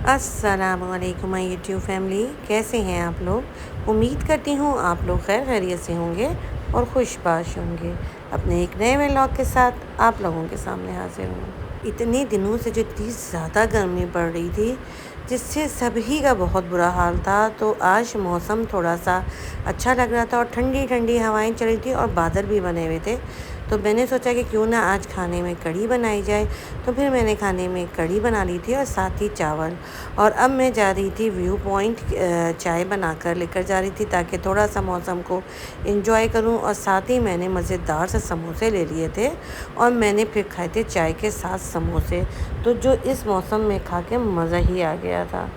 अस्सलामुअलैकुम my YouTube family, कैसे हैं आप लोग। उम्मीद करती हूँ आप लोग खैर खैरियत से होंगे और खुशबाश होंगे। अपने एक नए व्लॉग के साथ आप लोगों के सामने हाजिर हूँ। इतने दिनों से जो इतनी ज़्यादा गर्मी पड़ रही थी जिससे सभी का बहुत बुरा हाल था, तो आज मौसम थोड़ा सा अच्छा लग रहा था और ठंडी ठंडी हवाएं चल रही थी और बादल भी बने हुए थे। तो मैंने सोचा कि क्यों ना आज खाने में कढ़ी बनाई जाए। तो फिर मैंने खाने में कढ़ी बना ली थी और साथ ही चावल। और अब मैं जा रही थी व्यू पॉइंट चाय बनाकर लेकर जा रही थी ताकि थोड़ा सा मौसम को एंजॉय करूं। और साथ ही मैंने मज़ेदार से समोसे ले लिए थे और मैंने फिर खाए थे चाय के साथ समोसे, तो जो इस मौसम में खा के मज़ा ही आ गया था।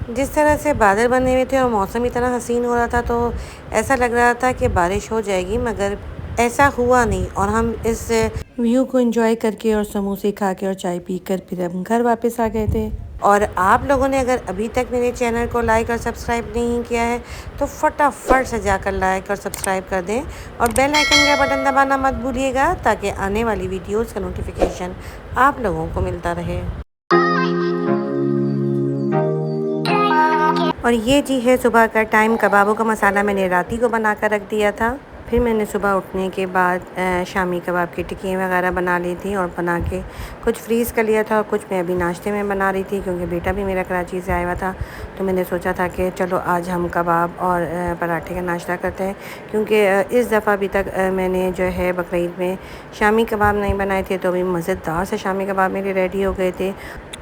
जिस तरह से बादल बने हुए थे और मौसम इतना हसीन हो रहा था, तो ऐसा लग रहा था कि बारिश हो जाएगी, मगर ऐसा हुआ नहीं। और हम इस व्यू को एंजॉय करके और समोसे खा के और चाय पीकर फिर हम घर वापस आ गए थे। और आप लोगों ने अगर अभी तक मेरे चैनल को लाइक और सब्सक्राइब नहीं किया है तो फटाफट से जाकर लाइक और सब्सक्राइब कर दें और बेल आइकन का बटन दबाना मत भूलिएगा ताकि आने वाली वीडियोस का नोटिफिकेशन आप लोगों को मिलता रहे। और ये जी है सुबह का टाइम। कबाबों का मसाला मैंने रात ही को बना कर रख दिया था। फिर मैंने सुबह उठने के बाद शामी कबाब की टिक्की वगैरह बना ली थी और बना के कुछ फ्रीज़ कर लिया था और कुछ मैं अभी नाश्ते में बना रही थी, क्योंकि बेटा भी मेरा कराची से आया हुआ था। तो मैंने सोचा था कि चलो आज हम कबाब और पराठे का नाश्ता करते हैं, क्योंकि इस दफ़ा अभी तक मैंने जो है बकरीद में शामी कबाब नहीं बनाए थे। तो अभी मज़ेदार से शामी कबाब मेरे रेडी हो गए थे।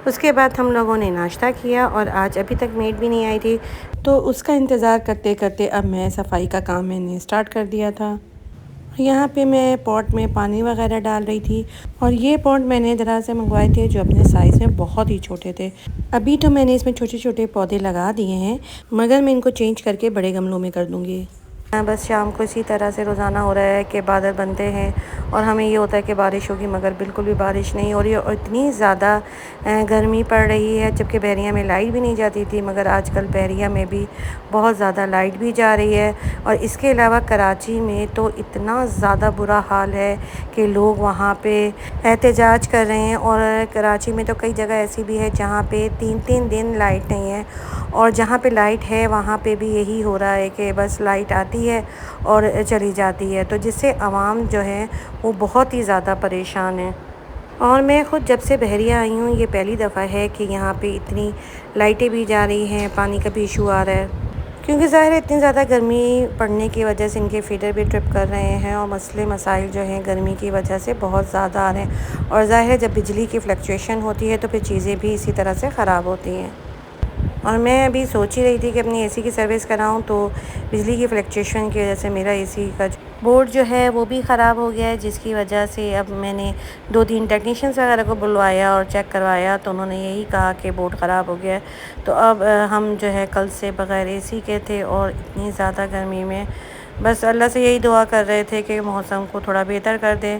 उसके बाद हम लोगों ने नाश्ता किया और आज अभी तक मेड भी नहीं आई थी, तो उसका इंतज़ार करते करते अब मैं सफाई का काम मैंने स्टार्ट कर दिया था। यहाँ पे मैं पॉट में पानी वगैरह डाल रही थी और ये पॉट मैंने दराज से मंगवाए थे जो अपने साइज़ में बहुत ही छोटे थे। अभी तो मैंने इसमें छोटे छोटे पौधे लगा दिए हैं, मगर मैं इनको चेंज करके बड़े गमलों में कर दूँगी। बस शाम को इसी तरह से रोज़ाना हो रहा है कि बादल बनते हैं और हमें ये होता है कि बारिश होगी, मगर बिल्कुल भी बारिश नहीं हो रही है और इतनी ज़्यादा गर्मी पड़ रही है। जबकि बहरिया में लाइट भी नहीं जाती थी, मगर आजकल बहरिया में भी बहुत ज़्यादा लाइट भी जा रही है। और इसके अलावा कराची में तो इतना ज़्यादा बुरा हाल है कि लोग वहाँ पे एहतजाज कर रहे हैं। और कराची में तो कई जगह ऐसी भी है जहाँ पे 3-3 दिन लाइट नहीं है, और जहाँ पे लाइट है वहाँ पे भी यही हो रहा है कि बस लाइट आती है और चली जाती है, तो जिससे आवाम जो है वो बहुत ही ज़्यादा परेशान है। और मैं ख़ुद जब से बहरिया आई हूँ ये पहली दफ़ा है कि यहाँ पे इतनी लाइटें भी जा रही हैं, पानी का भी इशू आ रहा है, क्योंकि ज़ाहिर है इतनी ज़्यादा गर्मी पड़ने की वजह से इनके फीडर भी ट्रिप कर रहे हैं और मसले मसाइल जो हैं गर्मी की वजह से बहुत ज़्यादा आ रहे हैं। और ज़ाहिर है जब बिजली की फ्लक्चुएशन होती है तो फिर चीज़ें भी इसी तरह से ख़राब होती हैं। और मैं अभी सोच ही रही थी कि अपनी एसी की सर्विस कराऊं, तो बिजली की फ्लक्चुएशन की वजह से मेरा एसी का बोर्ड जो है वो भी ख़राब हो गया है, जिसकी वजह से अब मैंने 2-3 टेक्नीशियंस वगैरह को बुलवाया और चेक करवाया, तो उन्होंने यही कहा कि बोर्ड ख़राब हो गया है। तो अब हम जो है कल से बग़ैर एसी के थे और इतनी ज़्यादा गर्मी में बस अल्लाह से यही दुआ कर रहे थे कि मौसम को थोड़ा बेहतर कर दे।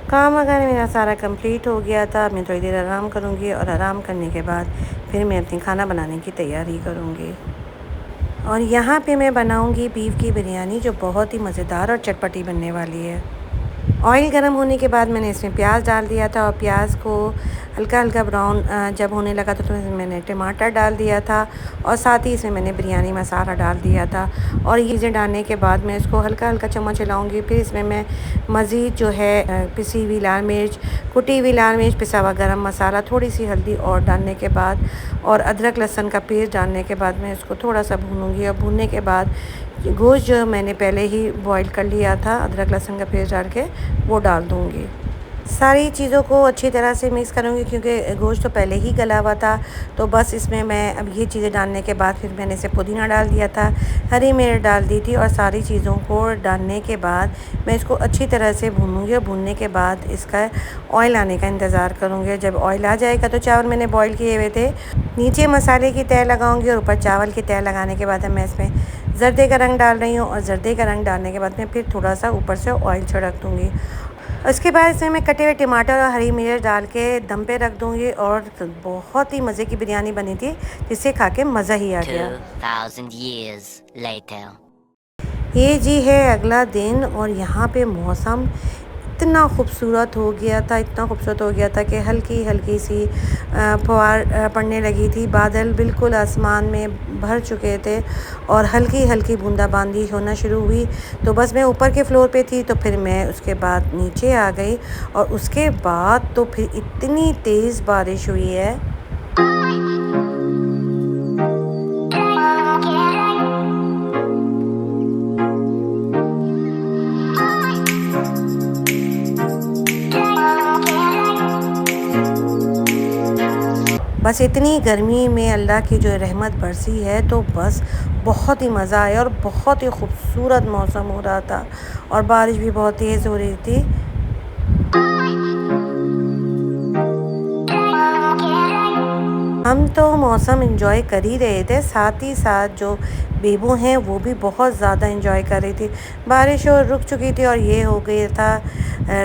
काम वगैरह मेरा सारा कंप्लीट हो गया था। मैं थोड़ी देर आराम करूँगी और आराम करने के बाद फिर मैं अपनी खाना बनाने की तैयारी करूँगी। और यहाँ पे मैं बनाऊँगी बीफ की बिरयानी, जो बहुत ही मज़ेदार और चटपटी बनने वाली है। ऑयल गर्म होने के बाद मैंने इसमें प्याज डाल दिया था और प्याज को हल्का हल्का ब्राउन जब होने लगा तो मैंने टमाटर डाल दिया था और साथ ही इसमें मैंने बिरयानी मसाला डाल दिया था। और ये चीज़ें डालने के बाद मैं इसको हल्का हल्का चम्मच हिलाऊंगी। फिर इसमें मैं मज़ीद जो है पिसी हुई लाल मिर्च, कुटी हुई लाल मिर्च, पिसा हुआ गरम मसाला, थोड़ी सी हल्दी और डालने के बाद और अदरक लहसुन का पेस्ट डालने के बाद मैं इसको थोड़ा सा भूनूंगी। और भूनने के बाद गोश्त जो मैंने पहले ही बॉईल कर लिया था अदरक लहसुन का पेस्ट डाल के वो डाल दूँगी। सारी चीज़ों को अच्छी तरह से मिक्स करूँगी, क्योंकि गोश्त तो पहले ही गला हुआ था। तो बस इसमें मैं अब ये चीज़ें डालने के बाद फिर मैंने इसे पुदीना डाल दिया था, हरी मिर्च डाल दी थी और सारी चीज़ों को डालने के बाद मैं इसको अच्छी तरह से भूनूँगी। और भूनने के बाद इसका ऑयल आने का इंतज़ार करूँगी। जब ऑयल आ जाएगा तो चावल मैंने बॉयल किए हुए थे, नीचे मसाले की तह लगाऊँगी और ऊपर चावल की तह लगाने के बाद मैं इसमें जर्दे का रंग डाल रही हूँ। और जर्दे का रंग डालने के बाद मैं फिर थोड़ा सा ऊपर से ऑयल छिड़क दूँगी। उसके बाद इसमें मैं कटे हुए टमाटर और हरी मिर्च डाल के दम पे रख दूँगी और बहुत ही मज़े की बिरयानी बनी थी, जिसे खा के मज़ा ही आ गया। 2000 years later. ये जी है अगला दिन और यहाँ पे मौसम इतना खूबसूरत हो गया था, इतना खूबसूरत हो गया था कि हल्की हल्की सी फुहार पड़ने लगी थी। बादल बिल्कुल आसमान में भर चुके थे और हल्की हल्की बूंदाबांदी होना शुरू हुई। तो बस मैं ऊपर के फ्लोर पे थी, तो फिर मैं उसके बाद नीचे आ गई और उसके बाद तो फिर इतनी तेज़ बारिश हुई है। बस इतनी गर्मी में अल्लाह की जो रहमत बरसी है, तो बस बहुत ही मज़ा आया और बहुत ही खूबसूरत मौसम हो रहा था और बारिश भी बहुत तेज़ हो रही थी। हम तो मौसम एंजॉय कर ही रहे थे, साथ ही साथ जो बेबू हैं वो भी बहुत ज़्यादा एंजॉय कर रही थी। बारिश और रुक चुकी थी और ये हो गया था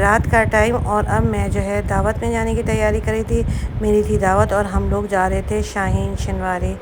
रात का टाइम और अब मैं जो है दावत में जाने की तैयारी कर रही थी। मेरी थी दावत और हम लोग जा रहे थे शाहीन शनवारी।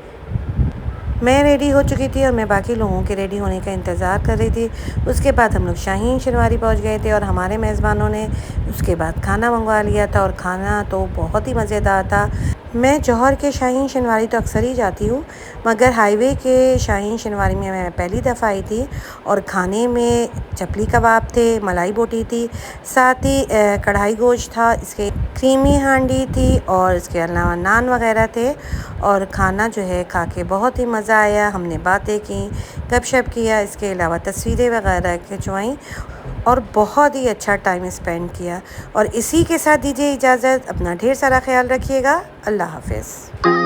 मैं रेडी हो चुकी थी और मैं बाकी लोगों के रेडी होने का इंतज़ार कर रही थी। उसके बाद हम लोग शाहीन शनवारी पहुंच गए थे और हमारे मेज़बानों ने उसके बाद खाना मंगवा लिया था और खाना तो बहुत ही मज़ेदार था। मैं जौहर के शाहीन शनवारी तो अक्सर ही जाती हूँ, मगर हाईवे के शाहीन शनवारी में मैं पहली दफ़ा आई थी और खाने में चपली कबाब थे, मलाई बोटी थी, साथ ही कढ़ाई गोश्त था, इसके क्रीमी हांडी थी और इसके अलावा नान वगैरह थे और खाना जो है खा के बहुत ही मज़ा आया। हमने बातें की, गपशप किया, इसके अलावा तस्वीरें वगैरह खिंचवाईं और बहुत ही अच्छा टाइम स्पेंड किया। और इसी के साथ दीजिए इजाज़त, अपना ढेर सारा ख्याल रखिएगा। अल्लाह हाफ़िज़।